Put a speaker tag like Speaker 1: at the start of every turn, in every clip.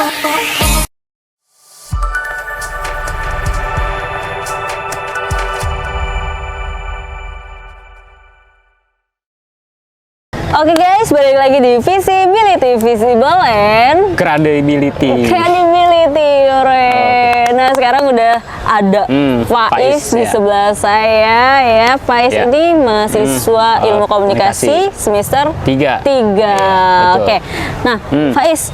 Speaker 1: Oke guys, balik lagi di Visibility, Visible and
Speaker 2: Credibility.
Speaker 1: Nah sekarang udah ada Faiz di sebelah saya ya. Faiz ini mahasiswa Ilmu Komunikasi semester 3. Oke. Nah, Faiz,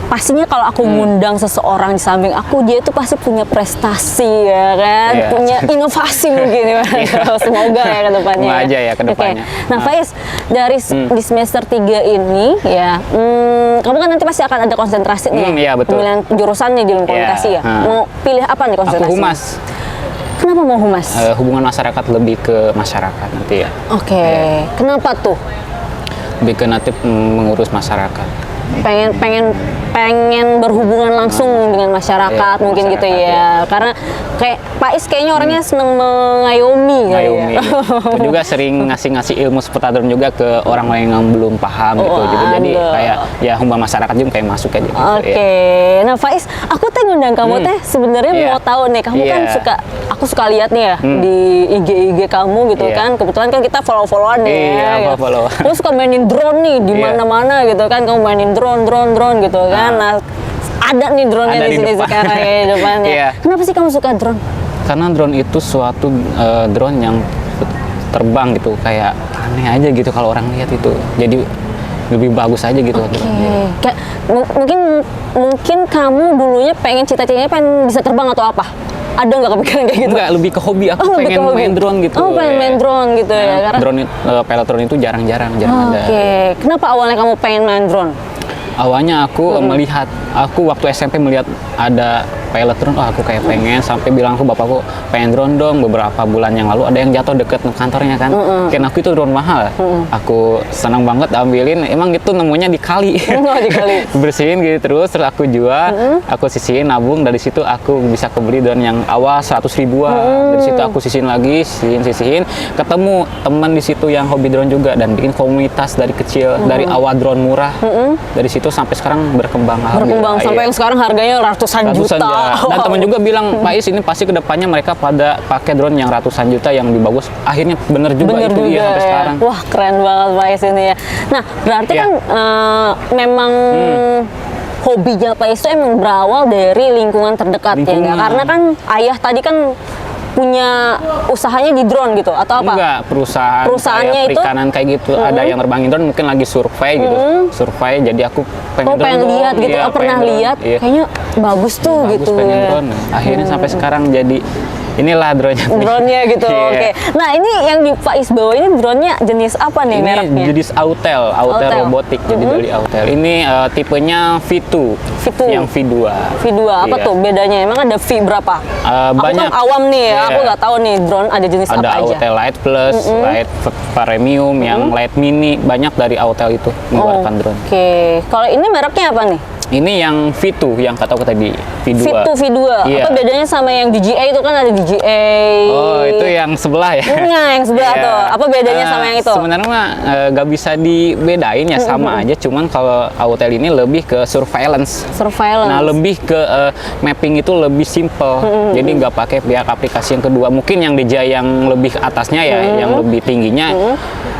Speaker 1: pastinya kalau aku ngundang seseorang di samping aku, dia itu pasti punya prestasi ya kan, punya inovasi mungkin ya. Semoga ya ke depannya.
Speaker 2: Semoga aja ya ke depannya.
Speaker 1: Nah, Faiz, dari di semester 3 ini ya, kamu kan nanti pasti akan ada konsentrasi nih. Pemilihan jurusan nih di Ilmu Komunikasi ya. Mau pilih apa nih konsentrasi?
Speaker 2: Aku humas.
Speaker 1: Kenapa mau humas?
Speaker 2: Hubungan masyarakat, lebih ke masyarakat nanti ya.
Speaker 1: Oke. Kenapa tuh?
Speaker 2: Lebih ke nanti mengurus masyarakat.
Speaker 1: pengen berhubungan langsung dengan masyarakat mungkin gitu ya. Karena kayak Faiz kayaknya orangnya seneng mengayomi
Speaker 2: ya. Itu juga sering ngasih ilmu seputar drone juga ke orang lain yang belum paham gitu. Jadi kayak ya hubungan masyarakat juga kayak masuk aja gitu.
Speaker 1: Oke. Nah Faiz, aku teh ngundang kamu teh sebenarnya mau tahu nih, kamu kan aku suka lihat nih ya di IG kamu gitu kan. Kebetulan kan kita follow-followan ya. Kamu suka mainin drone nih di mana-mana gitu kan. Kamu mainin drone gitu kan. Nah, ada nih drone-nya di sini sekarang ya di depannya. Kenapa sih kamu suka drone?
Speaker 2: Karena drone itu suatu drone yang terbang gitu, kayak aneh aja gitu kalau orang lihat itu. Jadi lebih bagus aja gitu.
Speaker 1: Kayak mungkin kamu dulunya cita-citanya pengen bisa terbang atau apa? Ada nggak kepikiran kayak gitu?
Speaker 2: Enggak, lebih ke hobi. Aku pengen main drone gitu.
Speaker 1: Oh, pengen main drone gitu ya. Karena
Speaker 2: drone, pilot drone itu jarang ada.
Speaker 1: Kenapa awalnya kamu pengen main drone?
Speaker 2: Awalnya aku melihat, waktu SMP melihat ada pilot drone, aku kayak pengen, sampai bilang ke bapakku, pengen drone dong. Beberapa bulan yang lalu ada yang jatuh deket kantornya kan. Karena aku itu drone mahal. Aku senang banget ambilin, emang itu nemunya di kali. Bersihin gitu terus aku jual, aku sisihin, nabung, dari situ aku bisa kebeli drone yang awal 100 ribuan. Dari situ aku sisihin lagi, sisihin, ketemu teman di situ yang hobi drone juga dan bikin komunitas dari kecil, dari awal drone murah. Dari situ sampai sekarang berkembang
Speaker 1: sampai yang sekarang harganya ratusan juta.
Speaker 2: Dan teman juga bilang, Faiz ini pasti kedepannya mereka pada pakai drone yang ratusan juta yang lebih bagus. Akhirnya bener juga sampai sekarang.
Speaker 1: Wah, keren banget Faiz ini ya. Nah, berarti kan memang hobinya Faiz itu emang berawal dari lingkungan terdekat ya. Karena kan ayah tadi kan punya usahanya di drone gitu atau apa?
Speaker 2: Enggak, perusahaannya
Speaker 1: itu
Speaker 2: perikanan kayak gitu. Ada yang nerbangin drone, mungkin lagi survei gitu. Survei, jadi aku pengen
Speaker 1: lihat gitu. Pernah lihat, kayaknya bagus tuh gitu.
Speaker 2: Pengen drone. Akhirnya sampai sekarang jadi inilah drone-nya
Speaker 1: gitu. Oke. Nah, ini yang di Faiz bawa ini drone-nya jenis apa nih mereknya?
Speaker 2: Ini jenis Autel robotik. Jadi dari Autel. Ini tipenya V2. Yang V2.
Speaker 1: V2 apa tuh bedanya? Emang ada V berapa?
Speaker 2: Banyak.
Speaker 1: Aku kan awam nih ya. Aku nggak tahu nih drone ada jenis apa aja.
Speaker 2: Ada Autel Lite Plus, Lite Premium, yang Lite Mini, banyak dari Autel itu mengeluarkan drone.
Speaker 1: Oke. Kalau ini mereknya apa nih?
Speaker 2: Ini yang V2, yang kata aku tadi, V2.
Speaker 1: V2. Apa bedanya sama yang DJI itu, kan ada DJI.
Speaker 2: Oh, itu yang sebelah ya?
Speaker 1: Nah, yang sebelah tuh. Apa bedanya sama yang itu?
Speaker 2: Sebenarnya mah nggak bisa dibedain ya, sama aja. Cuman kalau Autel ini lebih ke surveillance. Nah, lebih ke mapping itu lebih simple. Jadi nggak pakai pihak aplikasi yang kedua. Mungkin yang DJI yang lebih atasnya ya, yang lebih tingginya.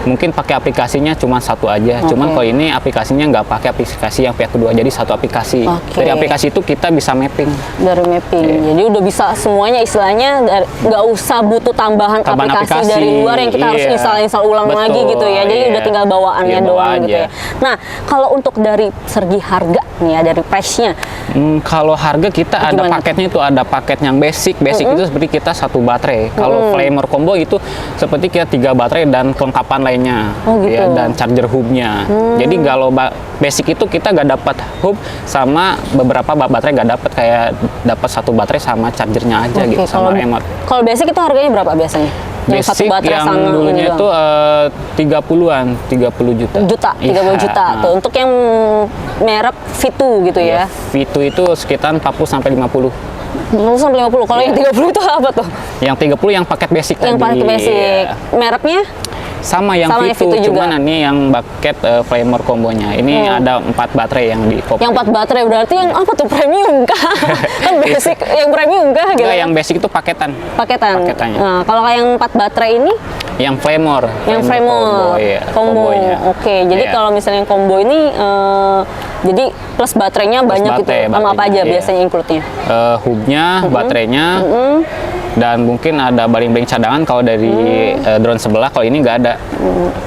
Speaker 2: Mungkin pakai aplikasinya cuma satu aja. Cuman kalau ini aplikasinya nggak pakai aplikasi yang pihak kedua. Jadi satu aplikasi. Dari aplikasi itu kita bisa mapping.
Speaker 1: Dari mapping. Jadi udah bisa semuanya, istilahnya nggak usah butuh tambahan aplikasi dari luar yang kita harus install ulang lagi gitu ya. Jadi udah tinggal bawaannya doang gitu ya. Nah, kalau untuk dari segi harga nih ya, dari price-nya.
Speaker 2: Kalau harga kita ada paketnya, itu ada paket yang basic itu seperti kita satu baterai. Kalau Flamer Combo itu seperti kita 3 baterai dan kelengkapan lainnya. Ya, dan charger hubnya. Jadi kalau basic itu kita nggak dapat hub sama beberapa baterai, nggak dapat, kayak dapat satu baterai sama chargernya aja gitu, sama remote.
Speaker 1: Kalau basic itu harganya berapa biasanya? Yang
Speaker 2: basic
Speaker 1: satu baterai
Speaker 2: yang
Speaker 1: sama
Speaker 2: dulunya itu 30-an, 30 juta.
Speaker 1: 30 juta tuh. Untuk yang merek V2 gitu ya.
Speaker 2: V2 itu sekitar 40 sampai 50.
Speaker 1: 40 sampai 50. Kalau yang 30 itu apa tuh?
Speaker 2: Yang 30 yang paket basic tadi.
Speaker 1: Yang paket basic. Mereknya?
Speaker 2: Sama yang
Speaker 1: Sama
Speaker 2: V2,
Speaker 1: V2 juga.
Speaker 2: cuman ini yang paket Flamer kombonya. Ini ada 4 baterai yang di
Speaker 1: Yang 4 baterai berarti yang apa tuh, premium kah? Kan basic, yang premium kah gitu?
Speaker 2: Enggak, yang basic itu paketan.
Speaker 1: Paketannya. Nah, kalau yang 4 baterai ini
Speaker 2: Yang Flamer.
Speaker 1: yang
Speaker 2: combo, iya,
Speaker 1: combo.
Speaker 2: kombonya.
Speaker 1: Oke, jadi
Speaker 2: Iya.
Speaker 1: kalau misalnya yang combo ini jadi plus baterainya banyak
Speaker 2: baterai,
Speaker 1: gitu. Sama apa aja
Speaker 2: baterainya, iya.
Speaker 1: biasanya include-nya?
Speaker 2: Hubnya, baterainya, dan mungkin ada baling-baling cadangan kalau dari drone sebelah. Kalau ini nggak ada.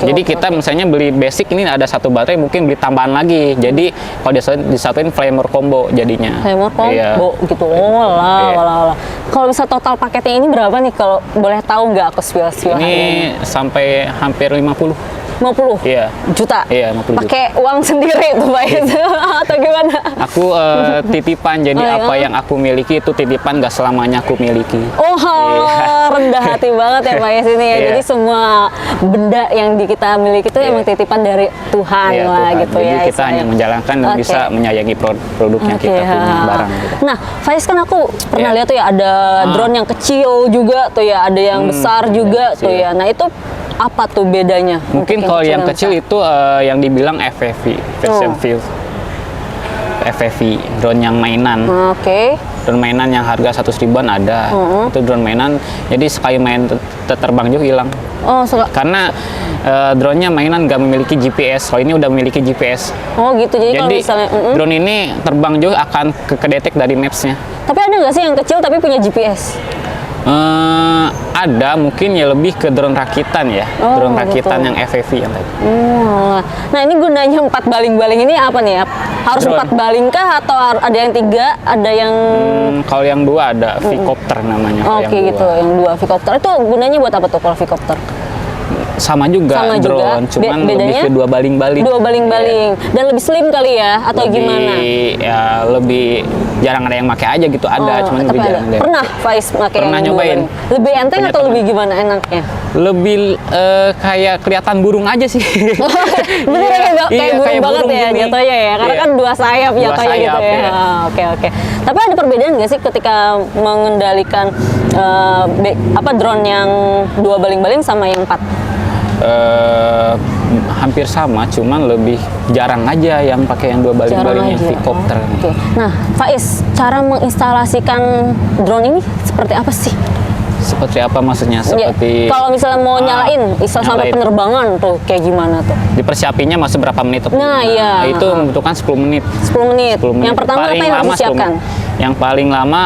Speaker 2: Jadi kita misalnya beli basic ini ada 1 baterai, mungkin beli tambahan lagi. Jadi kalau disatuin Flamer combo jadinya.
Speaker 1: Flamer combo
Speaker 2: Iya.
Speaker 1: gitu. Oh lah,
Speaker 2: Iya.
Speaker 1: walah. Kalau bisa total paketnya ini berapa nih, kalau boleh tahu nggak aku spill
Speaker 2: Ini sampai hampir 50.
Speaker 1: 50
Speaker 2: Iya.
Speaker 1: juta.
Speaker 2: Iya, 50 juta.
Speaker 1: Pakai uang sendiri tuh Pak itu atau gimana?
Speaker 2: Aku titipan, jadi
Speaker 1: Oh,
Speaker 2: apa
Speaker 1: iya.
Speaker 2: yang aku miliki itu titipan, nggak selamanya aku miliki.
Speaker 1: Oh,
Speaker 2: Iya.
Speaker 1: rendah hati banget ya Pak ya sini ya.
Speaker 2: Iya.
Speaker 1: Jadi semua benda yang kita miliki itu emang titipan dari Tuhan
Speaker 2: Iya,
Speaker 1: lah
Speaker 2: Tuhan.
Speaker 1: gitu
Speaker 2: Jadi
Speaker 1: ya.
Speaker 2: kita
Speaker 1: istilahnya.
Speaker 2: hanya menjalankan dan
Speaker 1: Oke.
Speaker 2: bisa menyayangi produk yang
Speaker 1: Oke,
Speaker 2: kita punya,
Speaker 1: ha.
Speaker 2: barang gitu.
Speaker 1: Nah, Faiz, kan aku pernah
Speaker 2: Iya.
Speaker 1: lihat tuh ya ada drone yang kecil juga tuh ya, ada yang besar juga
Speaker 2: yang
Speaker 1: tuh
Speaker 2: kecil.
Speaker 1: ya. Nah, itu apa tuh bedanya?
Speaker 2: Mungkin
Speaker 1: untuk
Speaker 2: kalau yang
Speaker 1: dan
Speaker 2: kecil
Speaker 1: besar?
Speaker 2: itu yang dibilang FPV, version view. FPV, drone yang mainan.
Speaker 1: Oke.
Speaker 2: Drone mainan yang harga 100 ribuan ada. Itu drone mainan, jadi sekali main terbang juga hilang.
Speaker 1: Oh,
Speaker 2: Karena drone-nya mainan nggak memiliki GPS. Kalau ini udah memiliki GPS.
Speaker 1: oh gitu. Jadi, kalau
Speaker 2: Jadi
Speaker 1: misalnya
Speaker 2: drone ini terbang juga akan kedetek dari maps-nya.
Speaker 1: tapi ada nggak sih yang kecil tapi punya GPS?
Speaker 2: Ada, mungkin ya lebih ke drone rakitan ya.
Speaker 1: Oh,
Speaker 2: Drone rakitan
Speaker 1: gitu.
Speaker 2: yang FPV yang tadi.
Speaker 1: Nah, ini gunanya 4 baling-baling ini apa nih ya? Harus
Speaker 2: Drone.
Speaker 1: 4 baling kah atau ada yang 3, ada yang
Speaker 2: Kalau yang 2 ada V-copter namanya. kalau
Speaker 1: Oke
Speaker 2: yang
Speaker 1: gitu,
Speaker 2: dua.
Speaker 1: yang 2 V-copter itu gunanya buat apa tuh kalau V-copter?
Speaker 2: Sama juga
Speaker 1: Sama juga.
Speaker 2: drone, cuman
Speaker 1: Bedanya?
Speaker 2: lebih ke 2 baling-baling.
Speaker 1: 2 baling-baling dan lebih slim kali ya atau
Speaker 2: Lebih,
Speaker 1: gimana?
Speaker 2: Ya lebih jarang ada yang pakai aja gitu, ada, cuman
Speaker 1: tapi
Speaker 2: lebih
Speaker 1: ada.
Speaker 2: jarang deh.
Speaker 1: Pernah Faiz pakai
Speaker 2: Pernah
Speaker 1: yang 2
Speaker 2: nyobain.
Speaker 1: baling? Lebih enteng
Speaker 2: Punya
Speaker 1: atau
Speaker 2: teman.
Speaker 1: lebih gimana enaknya?
Speaker 2: Lebih kayak kelihatan burung aja sih.
Speaker 1: Bener
Speaker 2: Iya,
Speaker 1: kayak
Speaker 2: iya,
Speaker 1: burung
Speaker 2: kayak
Speaker 1: banget
Speaker 2: burung
Speaker 1: ya
Speaker 2: gini.
Speaker 1: jatuhnya ya, karena
Speaker 2: Iya.
Speaker 1: kan 2 sayap
Speaker 2: 2
Speaker 1: jatuhnya gitu
Speaker 2: sayap,
Speaker 1: ya.
Speaker 2: ya.
Speaker 1: Oke. Tapi ada perbedaan nggak sih ketika mengendalikan drone yang 2 baling-baling sama yang 4?
Speaker 2: Hampir sama, cuman lebih jarang aja yang pakai yang 2 baling-baling yang V-copter.
Speaker 1: Oke. Nah, Faiz, cara menginstalasikan drone ini seperti apa sih?
Speaker 2: Seperti apa maksudnya?
Speaker 1: Ya,
Speaker 2: Seperti
Speaker 1: kalau misalnya mau nyalain, sampai
Speaker 2: nyalain.
Speaker 1: penerbangan tuh kayak gimana tuh?
Speaker 2: dipersiapinnya masih berapa menit?
Speaker 1: Nah, iya.
Speaker 2: Itu membutuhkan 10 menit.
Speaker 1: 10 menit.
Speaker 2: 10 menit.
Speaker 1: Yang pertama apa yang harus
Speaker 2: 10
Speaker 1: disiapkan?
Speaker 2: menit. Yang paling lama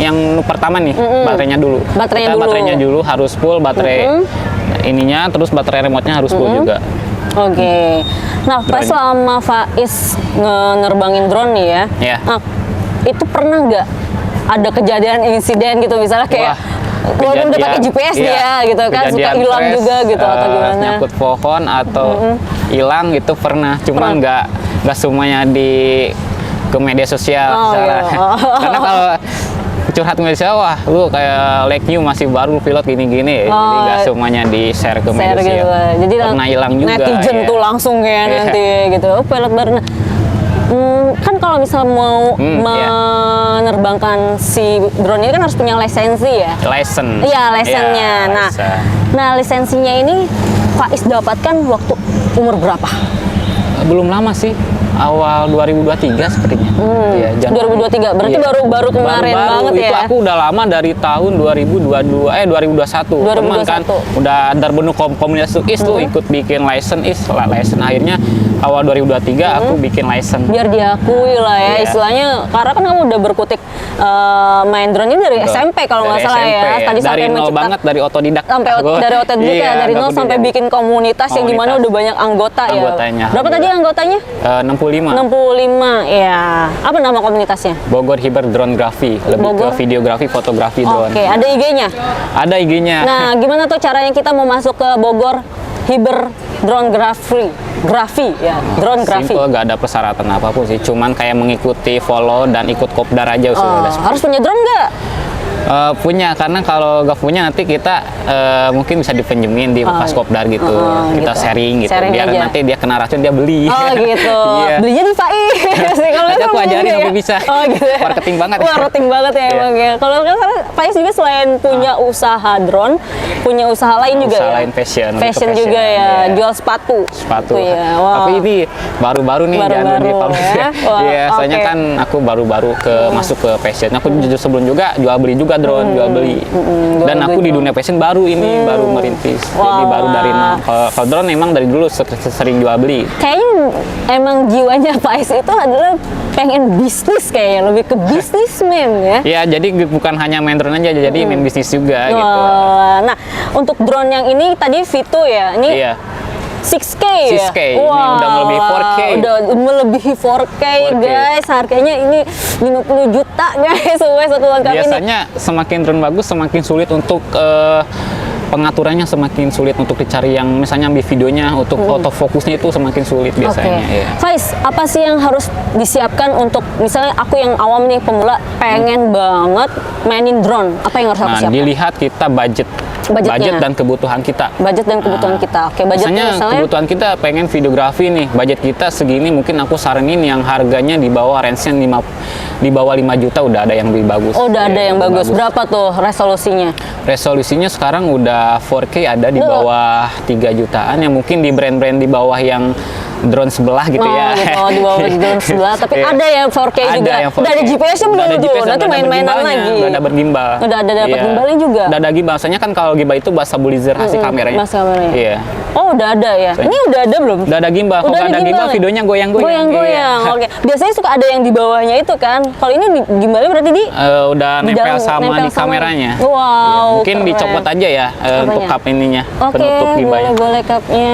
Speaker 2: yang pertama nih, baterainya dulu.
Speaker 1: Baterainya
Speaker 2: Kita
Speaker 1: dulu.
Speaker 2: baterainya dulu harus full, baterai ininya, terus baterai remote-nya harus full juga.
Speaker 1: Oke. Nah, pas
Speaker 2: Drone.
Speaker 1: selama Faiz nerbangin drone nih ya,
Speaker 2: Iya.
Speaker 1: nah, itu pernah nggak ada kejadian insiden gitu, misalnya kayak
Speaker 2: Wah,
Speaker 1: walaupun udah pakai
Speaker 2: kejadian,
Speaker 1: GPS
Speaker 2: iya,
Speaker 1: dia gitu kan, suka
Speaker 2: kejadian
Speaker 1: hilang
Speaker 2: crash,
Speaker 1: juga gitu atau gimana?
Speaker 2: nyangkut pohon atau hilang gitu pernah, cuman nggak semuanya ke media sosial.
Speaker 1: Oh, iya.
Speaker 2: Karena kalau curhat media sosial, wah lu kayak like new masih baru pilot gini-gini, jadi nggak semuanya di share ke media
Speaker 1: Share
Speaker 2: sosial.
Speaker 1: gitu. Jadi
Speaker 2: Pernah hilang juga.
Speaker 1: netizen
Speaker 2: ya.
Speaker 1: tuh langsung ya
Speaker 2: Iya.
Speaker 1: nanti gitu. Oh, pilot baru. Nah, kan kalau misalnya mau
Speaker 2: iya.
Speaker 1: menerbangkan si drone ini kan harus punya lisensi ya.
Speaker 2: License.
Speaker 1: Iya, lisensinya.
Speaker 2: Iya,
Speaker 1: Nah, lisensinya ini Faiz dapatkan waktu umur berapa?
Speaker 2: belum lama sih, awal 2023 sepertinya. Iya, Januari.
Speaker 1: 2023. Berarti
Speaker 2: Iya.
Speaker 1: baru kemarin
Speaker 2: Baru-baru.
Speaker 1: banget
Speaker 2: Itu
Speaker 1: ya.
Speaker 2: aku udah lama dari tahun 2021. Teman kan
Speaker 1: 2021.
Speaker 2: udah terbentuk komunitas IS tuh ikut bikin license akhirnya awal 2023 aku bikin license.
Speaker 1: Biar diakui lah ya,
Speaker 2: Iya.
Speaker 1: istilahnya karena kan kamu udah berkutik main drone ini dari SMP kalau nggak
Speaker 2: Dari
Speaker 1: salah ya.
Speaker 2: SMP,
Speaker 1: Tadi
Speaker 2: dari
Speaker 1: sampai
Speaker 2: nol
Speaker 1: mencipta
Speaker 2: banget, dari otodidak.
Speaker 1: sampai
Speaker 2: Aku-
Speaker 1: dari otodidak
Speaker 2: Iya,
Speaker 1: ya, dari nol
Speaker 2: otodidak.
Speaker 1: sampai bikin komunitas yang dimana
Speaker 2: Komunitas.
Speaker 1: udah banyak anggota ya.
Speaker 2: Anggotanya.
Speaker 1: Berapa tadi anggotanya?
Speaker 2: 65.
Speaker 1: 65 ya. Apa nama komunitasnya?
Speaker 2: Bogor Hiber Drone Grafi, lebih
Speaker 1: Bogor.
Speaker 2: ke videografi, fotografi drone.
Speaker 1: Oke, ada IG-nya.
Speaker 2: Ada IG-nya.
Speaker 1: Nah, gimana tuh caranya kita mau masuk ke Bogor Hiber Drone Grafi ya, drone grafi.
Speaker 2: Simple, gak ada persyaratan apapun sih, cuman kayak mengikuti follow dan ikut kopdar aja sudah.
Speaker 1: Harus punya drone nggak?
Speaker 2: Punya, karena kalau gak punya nanti kita mungkin bisa dipinjemin di bekas kopdar gitu, kita
Speaker 1: gitu.
Speaker 2: sharing gitu,
Speaker 1: Sharing
Speaker 2: biar
Speaker 1: aja.
Speaker 2: nanti dia kena racun dia beli.
Speaker 1: Oh gitu.
Speaker 2: Iya.
Speaker 1: Belinya di Faiz. Kalau
Speaker 2: Nanti aku ajarin
Speaker 1: ya?
Speaker 2: sampai bisa.
Speaker 1: Oh gitu ya.
Speaker 2: Marketing banget.
Speaker 1: Marketing banget ya emang ya. Kalau kan Pais juga selain punya usaha drone, punya usaha lain juga
Speaker 2: usaha
Speaker 1: ya?
Speaker 2: lain fashion
Speaker 1: Juga ya,
Speaker 2: iya.
Speaker 1: jual sepatu.
Speaker 2: Sepatu.
Speaker 1: Ya. Wow.
Speaker 2: Tapi ini baru-baru nih, jangan dipublish ya. Iya, soalnya kan aku baru-baru masuk ke fashion. Aku sebelum juga jual beli juga drone, jual beli. Dan aku di dunia fashion baru ini, baru merintis. Jadi baru dari nol. Kalau drone emang dari dulu sering jual beli.
Speaker 1: Kayaknya emang jiwanya Pais itu adalah pengen bisnis kayaknya, lebih ke bisnismen ya.
Speaker 2: Ya, jadi bukan hanya main drone aja, jadi main bisnis juga gitu.
Speaker 1: Nah, untuk drone yang ini tadi Vito ya, ini
Speaker 2: Iya.
Speaker 1: 6K ya?
Speaker 2: 6K, ini udah melebihi 4K.
Speaker 1: Udah melebihi 4K, guys. Harganya ini 50 juta guys, satu lengkap ini.
Speaker 2: Biasanya semakin drone bagus, semakin sulit untuk pengaturannya, semakin sulit untuk dicari yang misalnya ambil videonya, untuk autofokusnya itu semakin sulit biasanya. Ya.
Speaker 1: Faiz, apa sih yang harus disiapkan untuk misalnya aku yang awam nih, pemula, pengen banget mainin drone, apa yang harus aku siapkan?
Speaker 2: Dilihat kita budget dan kebutuhan kita.
Speaker 1: Budget dan kebutuhan kita. Oke, budgetnya misalnya
Speaker 2: kebutuhan kita pengen videografi nih, budget kita segini, mungkin aku saranin yang harganya di bawah range-nya di bawah 5 juta udah ada yang lebih bagus.
Speaker 1: Oh, udah ada yang bagus. Berapa tuh resolusinya?
Speaker 2: Resolusinya sekarang udah 4K, ada di bawah 3 jutaan, yang mungkin di brand-brand di bawah yang drone sebelah gitu ya.
Speaker 1: Gitu, di bawah drone sebelah, tapi ada yang 4K juga.
Speaker 2: Yang 4K.
Speaker 1: Udah ada GPS-nya belum tuh? Nanti main-mainan lagi.
Speaker 2: Udah ada bergimbal.
Speaker 1: Udah ada dapat gimbalnya juga.
Speaker 2: Udah ada gimbal. Soalnya kan kalau gimbal itu bahasa stabilizer hasil kameranya.
Speaker 1: Mas kameranya.
Speaker 2: Iya.
Speaker 1: Oh, udah ada ya. Ini udah ada belum?
Speaker 2: Udah ada gimbal. Kalau ada gimbal, videonya goyang-goyang.
Speaker 1: Goyang-goyang.
Speaker 2: Iya.
Speaker 1: Oke. Biasanya suka ada yang di bawahnya itu kan. Kalau ini gimbalnya berarti
Speaker 2: udah nempel sama di kameranya.
Speaker 1: Wow.
Speaker 2: Iya. Mungkin dicopot aja ya untuk cup ininya, penutup gimbalnya.
Speaker 1: Oke, boleh cupnya.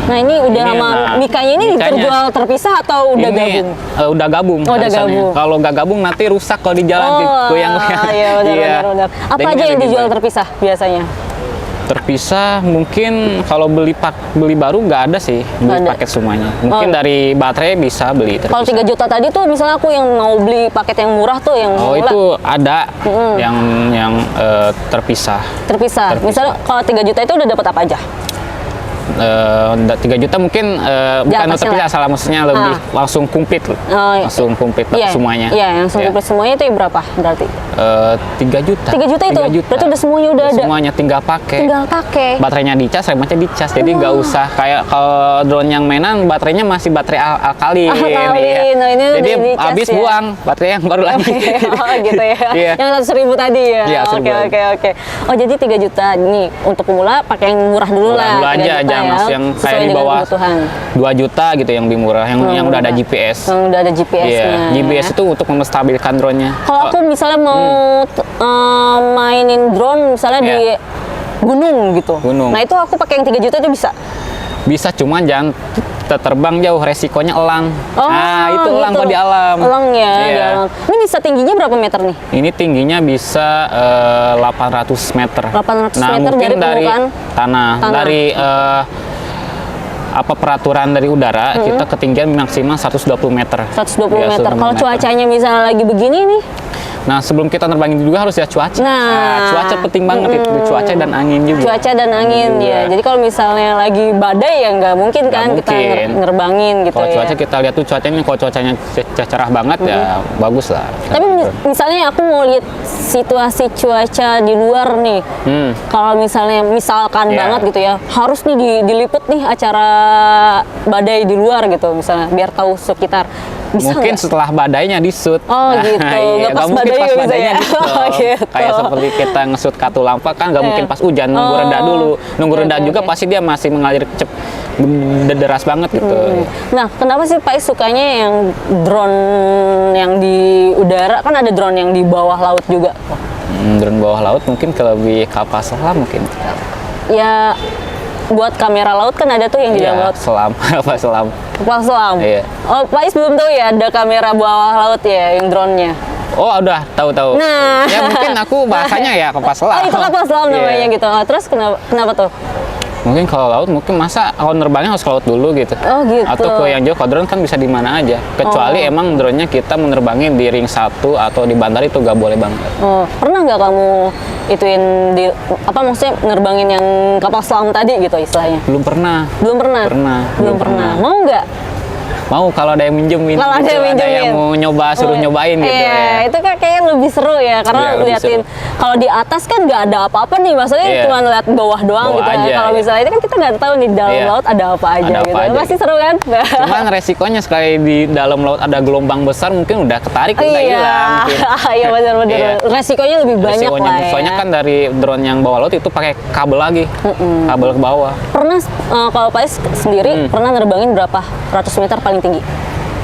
Speaker 1: Nah, ini udah sama mikanya ini terjual terpisah atau udah gabung?
Speaker 2: Udah gabung.
Speaker 1: Oh, udah gabung.
Speaker 2: Kalau nggak gabung nanti rusak kalau di jalan goyang-goyang.
Speaker 1: Iya, benar. Apa aja yang dijual terpisah biasanya?
Speaker 2: Terpisah mungkin kalau beli baru nggak ada sih, beli paket semuanya. Mungkin dari baterai bisa beli terpisah.
Speaker 1: Kalau 3 juta tadi tuh misalnya aku yang mau beli paket yang murah tuh yang
Speaker 2: itu ada yang terpisah.
Speaker 1: Misalnya kalau 3 juta itu udah dapat apa aja?
Speaker 2: 3 juta mungkin bukan terpisah, salah, maksudnya lebih langsung komplit, langsung komplit semuanya.
Speaker 1: Iya, langsung komplit semuanya itu berapa berarti?
Speaker 2: 3 juta.
Speaker 1: 3 juta itu? 3 juta. Berarti udah semuanya udah ada?
Speaker 2: Semuanya tinggal pakai. Baterainya dicas, remote-nya dicas, jadi nggak usah kayak kalau drone yang mainan baterainya masih baterai alkalin.
Speaker 1: Ya. Nah, ini
Speaker 2: jadi habis buang baterai yang baru lagi.
Speaker 1: Oh gitu ya. Yang 100.000 tadi ya.
Speaker 2: Iya,
Speaker 1: Oke. Oh, jadi 3 juta nih untuk pemula pakai yang murah dulu lah.
Speaker 2: Murah aja, jangan yang kayak di bawah 2 juta gitu yang lebih murah, yang udah ada GPS.
Speaker 1: Yang udah ada GPS-nya.
Speaker 2: GPS itu untuk menstabilkan drone-nya.
Speaker 1: Kalau aku misalnya mau mainin drone misalnya di gunung gitu. Nah, itu aku pakai yang 3 juta itu bisa?
Speaker 2: Bisa, cuman jangan terbang jauh, resikonya elang.
Speaker 1: Oh,
Speaker 2: nah, itu elang
Speaker 1: gitu.
Speaker 2: kalau di alam.
Speaker 1: Elang ya, di alam. Ini bisa tingginya berapa meter nih?
Speaker 2: Ini tingginya bisa 800 meter.
Speaker 1: 800
Speaker 2: nah,
Speaker 1: meter
Speaker 2: mungkin dari tanah. Dari peraturan dari udara, kita ketinggian maksimal 120 meter.
Speaker 1: 120 meter. Kalau cuacanya misalnya lagi begini nih?
Speaker 2: Nah, sebelum kita nerbangin juga harus lihat cuaca. Cuaca penting banget itu, cuaca dan angin juga.
Speaker 1: Cuaca dan angin ya. Jadi kalau misalnya lagi badai ya nggak mungkin kan kita nerbangin gitu.
Speaker 2: Kalau cuaca kita lihat tuh cuacanya, kalau cuacanya cerah banget ya bagus lah.
Speaker 1: Tapi misalnya aku mau lihat situasi cuaca di luar nih. Kalau misalkan banget gitu ya, harus nih diliput nih acara badai di luar gitu misalnya biar tahu sekitar. Bisa
Speaker 2: mungkin setelah badainya di-shoot.
Speaker 1: Oh gitu, nggak pas badainya
Speaker 2: di-shoot.
Speaker 1: Gitu.
Speaker 2: Kayak seperti kita nge-shoot Katulampa kan nggak mungkin pas hujan, nunggu reda dulu. Nunggu reda juga pasti dia masih mengalir deras banget gitu.
Speaker 1: Nah, kenapa sih Pak sukanya yang drone yang di udara? Kan ada drone yang di bawah laut juga.
Speaker 2: Drone bawah laut mungkin lebih kapal selam mungkin.
Speaker 1: Ya, buat kamera laut kan ada tuh yang di dalam laut.
Speaker 2: Selam, kapal selam.
Speaker 1: Kapal selam.
Speaker 2: Iya.
Speaker 1: Oh, Pak belum tahu ya ada kamera bawah laut ya yang drone-nya.
Speaker 2: Oh, udah tahu.
Speaker 1: Nah,
Speaker 2: ya mungkin aku bahasanya ya kapal selam.
Speaker 1: Oh, itu kapal selam namanya gitu. Oh, terus kenapa tuh?
Speaker 2: Mungkin kalau laut, mungkin masa kalau nerbangnya harus ke laut dulu gitu.
Speaker 1: Oh gitu.
Speaker 2: Atau ke yang jauh, kalau drone kan bisa di mana aja. Kecuali emang drone-nya kita menerbangin di ring 1 atau di bandar itu nggak boleh banget.
Speaker 1: Oh, pernah nggak kamu ituin maksudnya nerbangin yang kapal selam tadi gitu istilahnya?
Speaker 2: Belum pernah.
Speaker 1: Belum pernah. Mau nggak?
Speaker 2: Mau kalau ada yang minjemin.
Speaker 1: Kalau ada yang minjemin.
Speaker 2: Ada yang mau suruh nyobain gitu ya.
Speaker 1: Itu kan kayaknya lebih seru ya, karena
Speaker 2: Iya, lebih
Speaker 1: liatin kalau di atas kan nggak ada apa-apa nih, maksudnya cuma lihat bawah doang
Speaker 2: Bawah
Speaker 1: gitu
Speaker 2: aja,
Speaker 1: ya. Kalau misalnya ini kan kita nggak tahu nih dalam laut ada apa aja
Speaker 2: Ada
Speaker 1: gitu.
Speaker 2: apa aja.
Speaker 1: Pasti seru kan?
Speaker 2: Cuman resikonya sekali di dalam laut ada gelombang besar mungkin udah ketarik udah hilang mungkin.
Speaker 1: Iya benar-benar.
Speaker 2: Iya.
Speaker 1: Resikonya lebih banyak
Speaker 2: Resikonya,
Speaker 1: lah ya.
Speaker 2: soalnya kan dari drone yang bawah laut itu pakai kabel lagi, kabel ke bawah.
Speaker 1: Pernah kalau Pak Is sendiri pernah nerbangin berapa ratus meter paling tinggi?